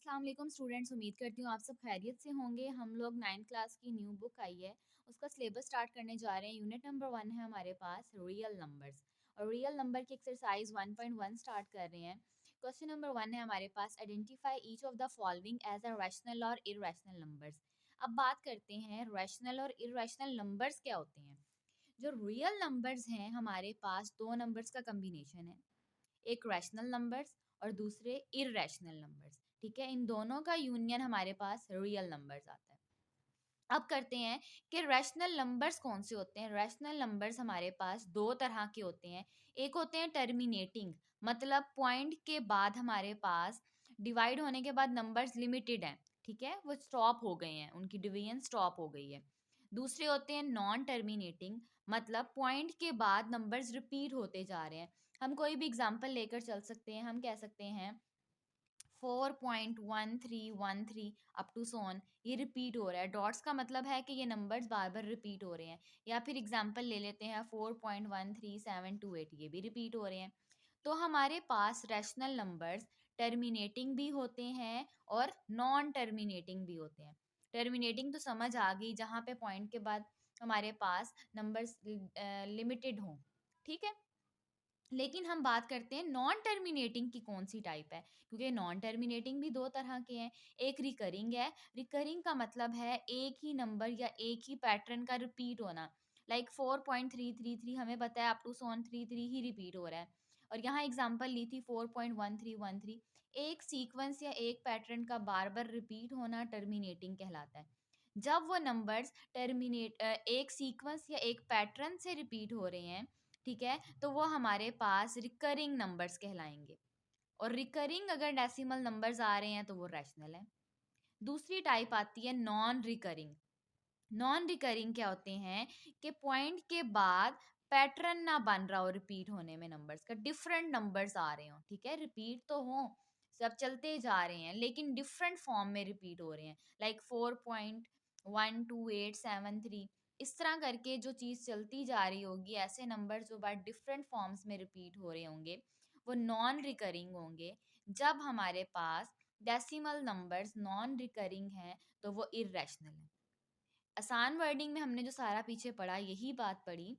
अस्सलाम वालेकुम स्टूडेंट्स, उम्मीद करती हूँ आप सब खैरियत से होंगे। हम लोग 9th क्लास की न्यू बुक आई है, उसका सिलेबस स्टार्ट करने जा रहे हैं। यूनिट नंबर 1 है हमारे पास रियल नंबर्स, और रियल नंबर की एक्सरसाइज 1.1 स्टार्ट कर रहे हैं। क्वेश्चन नंबर 1 है हमारे पास, identify each of the following as a rational और इररेशनल नंबर्स। अब बात करते हैं रैशनल और इररेशनल नंबर्स क्या होते हैं। जो रियल नंबर्स हैं हमारे पास दो नंबर्स का कम्बिनेशन है, एक रैशनल नंबर्स और दूसरे इररेशनल नंबर्स। ठीक है, इन दोनों का यूनियन हमारे पास रियल नंबर्स आता है। अब करते हैं कि रैशनल नंबर्स कौन से होते हैं। रैशनल नंबर्स हमारे पास दो तरह के होते हैं। एक होते हैं टर्मिनेटिंग, मतलब पॉइंट के बाद हमारे पास डिवाइड होने के बाद नंबर्स लिमिटेड हैं, ठीक है, वो स्टॉप हो गए हैं, उनकी डिवीजन स्टॉप हो गई है। दूसरे होते हैं नॉन टर्मिनेटिंग, मतलब पॉइंट के बाद नंबर्स रिपीट होते जा रहे हैं। हम कोई भी एग्जांपल लेकर चल सकते हैं। हम कह सकते हैं 4.1313 अप टू सोन, ये रिपीट हो रहा है। डॉट्स का मतलब है कि ये नंबर्स बार बार रिपीट हो रहे हैं। या फिर एग्जांपल ले लेते हैं 4.13728, ये भी रिपीट हो रहे हैं। तो हमारे पास रैशनल नंबर्स टर्मिनेटिंग भी होते हैं और नॉन टर्मिनेटिंग भी होते हैं। टर्मिनेटिंग तो समझ आ गई, जहाँ पे पॉइंट के बाद हमारे पास नंबर्स लिमिटेड हों, ठीक है। लेकिन हम बात करते हैं नॉन टर्मिनेटिंग की कौन सी टाइप है, क्योंकि नॉन टर्मिनेटिंग भी दो तरह के हैं। एक रिकरिंग है। रिकरिंग का मतलब है एक ही नंबर या एक ही पैटर्न का रिपीट होना। लाइक 4.333 हमें पता है अप टू सोन 33 ही रिपीट हो रहा है। और यहाँ एग्जांपल ली थी 4.1313। एक सीक्वेंस या एक पैटर्न का बार बार रिपीट होना टर्मिनेटिंग कहलाता है। जब वो नंबर्स टर्मिनेट एक सीक्वेंस या एक पैटर्न से रिपीट हो रहे हैं, ठीक है, तो वो हमारे पास रिकरिंग नंबर्स कहलाएंगे। और रिकरिंग अगर डेसिमल नंबर्स आ रहे हैं तो वो रैशनल है। दूसरी टाइप आती है नॉन रिकरिंग। नॉन रिकरिंग क्या होते हैं कि पॉइंट के बाद पैटर्न ना बन रहा हो रिपीट होने में, नंबर्स का डिफरेंट नंबर्स आ रहे हो, ठीक है, रिपीट तो हो, सब चलते जा रहे हैं लेकिन डिफरेंट फॉर्म में रिपीट हो रहे हैं। लाइक 4.12873, इस तरह करके जो चीज़ चलती जा रही होगी, ऐसे नंबर जो बार डिफरेंट फॉर्म्स में रिपीट हो रहे होंगे, वो नॉन रिकरिंग होंगे। जब हमारे पास डेसिमल नंबर्स नॉन रिकरिंग हैं तो वो इररेशनल है। आसान वर्डिंग में हमने जो सारा पीछे पढ़ा, यही बात पढ़ी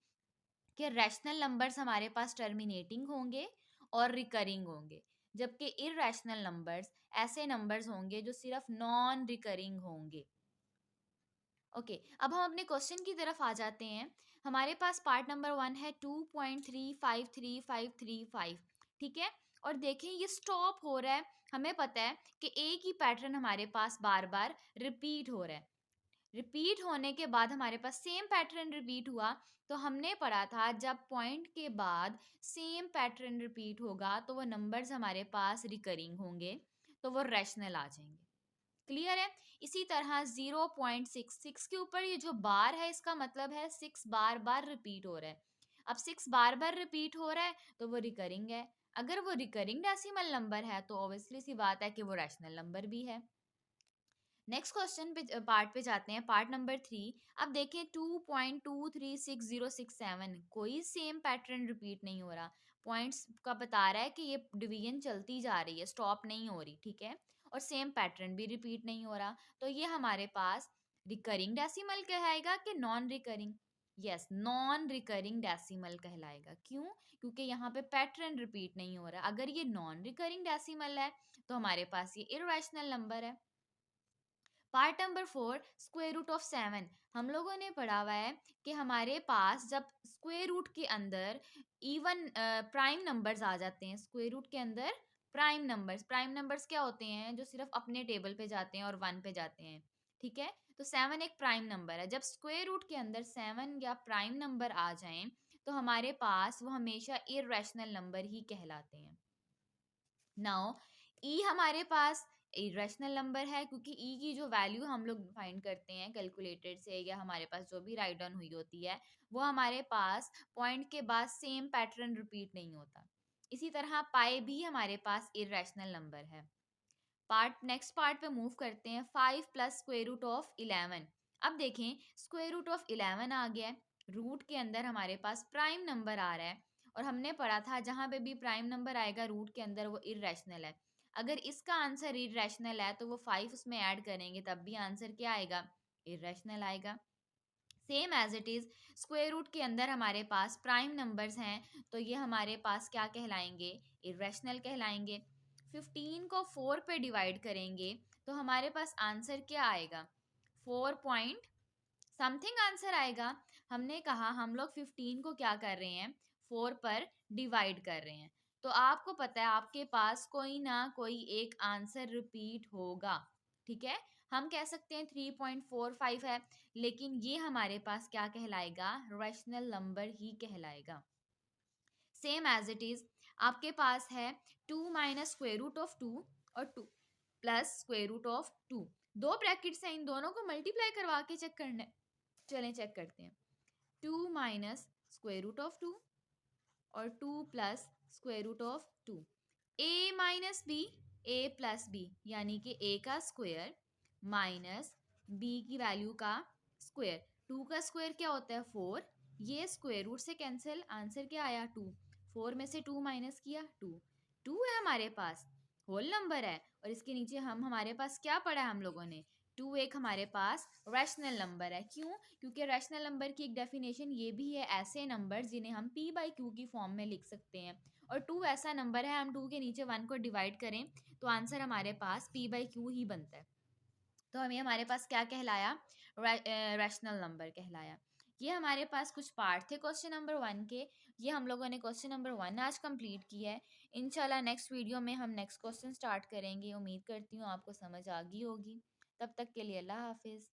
कि रैशनल नंबर्स हमारे पास टर्मिनेटिंग होंगे और रिकरिंग होंगे, जबकि इररेशनल नंबर्स ऐसे नंबर्स होंगे जो सिर्फ नॉन रिकरिंग होंगे। ओके, अब हम अपने क्वेश्चन की तरफ आ जाते हैं। हमारे पास पार्ट नंबर 1 है 2.353535, ठीक है। और देखें ये स्टॉप हो रहा है। हमें पता है कि एक ही पैटर्न हमारे पास बार बार रिपीट हो रहा है। रिपीट होने के बाद हमारे पास सेम पैटर्न रिपीट हुआ, तो हमने पढ़ा था जब पॉइंट के बाद सेम पैटर्न रिपीट होगा तो वो नंबर्स हमारे पास रिकरिंग होंगे, तो वो रैशनल आ जाएंगे। क्लियर है। इसी तरह 0.66 के ऊपर ये जो बार है, इसका मतलब है 6 बार बार रिपीट हो रहा है। अब 6 बार बार रिपीट हो रहा है तो वो रिकरिंग है। अगर वो रिकरिंग डेसिमल नंबर है तो ऑब्वियसली सी बात है कि वो रैशनल नंबर भी है। नेक्स्ट क्वेश्चन पे पार्ट पे जाते हैं, पार्ट नंबर 3। अब देखें 2.236067, कोई सेम पैटर्न रिपीट नहीं हो रहा। पॉइंट्स का बता रहा है कि ये डिवीजन चलती जा रही है, स्टॉप नहीं हो रही, ठीक है, और सेम पैटर्न भी रिपीट नहीं हो रहा। तो ये हमारे पास रिकरिंग डेसिमल कहलाएगा कि non recurring? Yes, non recurring decimal कहलाएगा। क्यों? क्योंकि यहाँ पे पैटर्न रिपीट नहीं हो रहा। अगर ये नॉन रिकरिंग डेसिमल है तो हमारे पास ये इररेशनल नंबर है। Part number 4, square root of 7। हम लोगों ने पढ़ा हुआ है कि हमारे पास जब स्क्वायर रूट के अंदर इवन प्राइम नंबर्स आ जाते हैं, स्क्वायर रूट के अंदर प्राइम नंबर्स क्या होते हैं? जो सिर्फ अपने टेबल पे जाते हैं और 1 पे जाते हैं, ठीक है। तो 7 एक प्राइम नंबर है। जब स्क्वायर रूट के अंदर 7 या प्राइम नंबर आ जाएं तो हमारे पास वो हमेशा इररेशनल नंबर ही कहलाते हैं। नाउ ई हमारे पास इरेशनल नंबर है, क्योंकि ई की जो वैल्यू हम लोग फाइंड करते हैं कैलकुलेटर से, या हमारे पास जो भी राइट डाउन हुई होती है, वो हमारे पास पॉइंट के बाद सेम पैटर्न रिपीट नहीं होता। इसी तरह पाई भी हमारे पास इरेशनल नंबर है। नेक्स्ट पार्ट पे मूव करते हैं, 5 प्लस स्क्वायर रूट ऑफ 11। अब देखें स्क्वायर रूट ऑफ 11 आ गया है, रूट के अंदर हमारे पास प्राइम नंबर आ रहा है, और हमने पढ़ा था जहाँ पे भी प्राइम नंबर आएगा रूट के अंदर वो इरेशनल है। अगर इसका आंसर इरेशनल है तो वो 5 उसमें ऐड करेंगे तब भी आंसर क्या आएगा, इरेशनल आएगा। Same as it is square root के अंदर हमारे पास प्राइम नंबर्स हैं तो ये हमारे पास क्या कहलाएंगे, इरेशनल कहलाएंगे। 15 को 4 पे डिवाइड करेंगे तो हमारे पास आंसर क्या आएगा, 4 पॉइंट समथिंग आंसर आएगा। हमने कहा हम लोग 15 को क्या कर रहे हैं, 4 पर डिवाइड कर रहे हैं, तो आपको पता है आपके पास कोई ना कोई एक आंसर रिपीट होगा, ठीक है। हम कह सकते हैं 3.45 है, लेकिन ये हमारे पास क्या कहलाएगा, रैशनल नंबर ही कहलाएगा। सेम एज इट इज आपके पास है 2 माइनस स्क्वायर रूट ऑफ 2 और 2 प्लस स्क्वायर रूट ऑफ 2, दो ब्रैकेट्स हैं, इन दोनों को मल्टीप्लाई करवा के चेक करना है। चलें चेक करते हैं। 2 माइनस स्क्वायर रूट ऑफ 2 और 2 plus square root of 2, A minus B, A plus B, यानी कि ए का स्क्वायर माइनस बी की वैल्यू का स्क्वायर। 2 का स्क्वायर क्या होता है, 4, ये स्क्वायर रूट से कैंसिल, आंसर क्या आया 2, 4 में से 2 माइनस किया 2, 2 है हमारे पास, होल नंबर है। और इसके नीचे हमारे पास क्या पढ़ा है हम लोगों ने, 2 एक हमारे पास रैशनल नंबर है। क्यों, क्योंकि रैशनल नंबर की एक डेफिनेशन ये भी है, ऐसे नंबर जिन्हें हम p बाई क्यू की फॉर्म में लिख सकते हैं। और 2 ऐसा नंबर है, हम 2 के नीचे 1 को डिवाइड करें तो आंसर हमारे पास p बाई क्यू ही बनता है। तो हमें हमारे पास क्या कहलाया, रैशनल नंबर कहलाया। ये हमारे पास कुछ पार्ट थे क्वेश्चन नंबर 1 के, ये हम लोगों ने क्वेश्चन नंबर 1 आज कंप्लीट किया है। इंशाल्लाह नेक्स्ट वीडियो में हम नेक्स्ट क्वेश्चन स्टार्ट करेंगे। उम्मीद करती हूँ आपको समझ आ गई होगी। तब तक के लिए अल्लाह हाफिज़।